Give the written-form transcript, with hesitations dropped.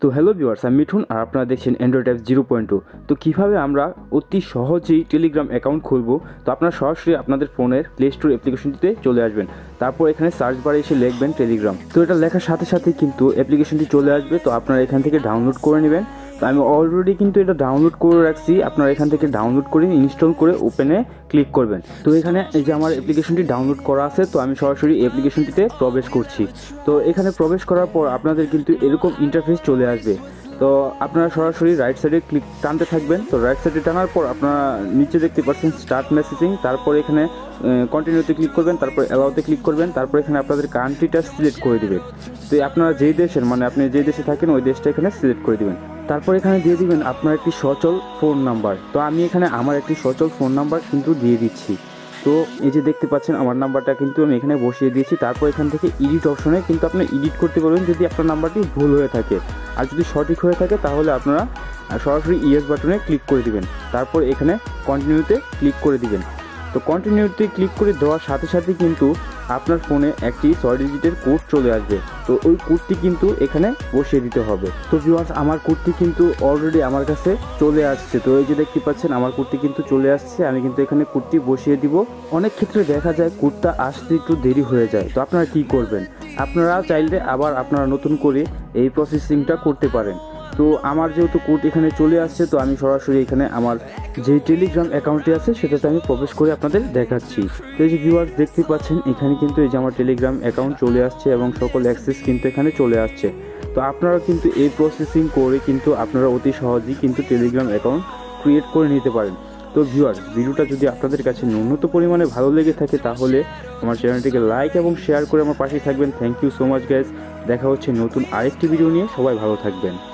তো hello viewers, আমি মিঠুন আর আপনারা দেখছেন অ্যান্ড্রয়েড অ্যাপ 0.2। তো কীভাবে আমরা অতি সহজেই টেলিগ্রাম অ্যাকাউন্ট খুলব, তো আপনারা সরাসরি আপনাদের ফোনের প্লে স্টোর অ্যাপ্লিকেশনটিতে চলে আসবেন। তারপর এখানে সার্চ বারে এসে লিখবেন টেলিগ্রাম। তো এটা লেখার সাথে সাথে কিন্তু অ্যাপ্লিকেশনটি চলে আসবে। তো আপনারা এখান থেকে ডাউনলোড করে নেবেন। তো আমি অলরেডি কিন্তু এটা ডাউনলোড করে রাখছি, আপনারা এখান থেকে ডাউনলোড করে ইনস্টল করে ওপেনে ক্লিক করবেন। তো এখানে এই যে আমার অ্যাপ্লিকেশনটি ডাউনলোড করা আছে, তো আমি সরাসরি অ্যাপ্লিকেশনটিতে প্রবেশ করছি। তো এখানে প্রবেশ করার পর আপনাদের কিন্তু এরকম ইন্টারফেস চলে আসবে। তো আপনারা সরাসরি রাইট সাইডে টানতে থাকবেন। তো রাইট সাইডে টানার পর আপনারা নিচে দেখতে পাচ্ছেন স্টার্ট মেসেজিং, তারপর এখানে কন্টিনিউতে ক্লিক করবেন, তারপর অ্যালাউতে ক্লিক করবেন, তারপর এখানে আপনাদের কান্ট্রিটা সিলেক্ট করে দিবেন। তো আপনারা যেই দেশের আপনি যেই দেশে থাকেন ওই দেশটা এখানে সিলেক্ট করে দিবেন। তারপর এখানে দিয়ে দিবেন আপনার একটি সচল ফোন নাম্বার। তো আমি এখানে আমার একটি সচল ফোন নাম্বার কিন্তু দিয়ে দিচ্ছি। তো এই যে দেখতে পাচ্ছেন আমার নাম্বারটা কিন্তু আমি এখানে বসিয়ে দিয়েছি। তারপর এখান থেকে এডিট অপশনে কিন্তু আপনি এডিট করতে পারবেন যদি আপনার নাম্বারটি ভুল হয়ে থাকে, আর যদি সঠিক হয়ে থাকে তাহলে আপনারা সরাসরি ইয়েস বাটনে ক্লিক করে দিবেন। তারপর এখানে কন্টিনিউতে ক্লিক করে দিবেন। তো কন্টিনিউতে ক্লিক করে দেওয়ার সাথে সাথে কিন্তু আপনার ফোনে একটি 6 ডিজিটের কোড চলে আসবে। তো ওই কোডটি কিন্তু এখানে বসিয়ে দিতে হবে। তো ভিউয়ার্স, আমার কোডটি কিন্তু অলরেডি আমার কাছে চলে আসছে। তো এই যে দেখতে পাচ্ছেন আমার কোডটি কিন্তু চলে আসছে, আমি কিন্তু এখানে কোডটি বসিয়ে দিব। অনেক ক্ষেত্রে দেখা যায় কোডটা আসতে একটু দেরি হয়ে যায়। তো আপনারা কী করবেন, আপনারা চাইলে আবার আপনারা নতুন করে এই প্রসেসিংটা করতে পারেন। তো আমার যেহেতু কোড এখানে চলে আসছে, তো আমি সরাসরি এখানে আমার যে টেলিগ্রাম অ্যাকাউন্টটি আছে সেটাতে আমি প্রবেশ করে আপনাদের দেখাচ্ছি। তো এই যে ভিউয়ার্স দেখতে পাচ্ছেন এখানে কিন্তু এই যে আমার টেলিগ্রাম অ্যাকাউন্ট চলে আসছে এবং সকল অ্যাক্সেস কিন্তু এখানে চলে আসছে। তো আপনারা কিন্তু এই প্রসেসিং করে কিন্তু আপনারা অতি সহজেই কিন্তু টেলিগ্রাম অ্যাকাউন্ট ক্রিয়েট করে নিতে পারেন। তো ভিউয়ার্স, ভিডিওটা যদি আপনাদের কাছে ন্যূনতম পরিমাণে ভালো লেগে থাকে তাহলে আমার চ্যানেলটিকে লাইক এবং শেয়ার করে আমার পাশেই থাকবেন। Thank you so much guys. দেখা হচ্ছে নতুন আরেকটি ভিডিও নিয়ে। সবাই ভালো থাকবেন।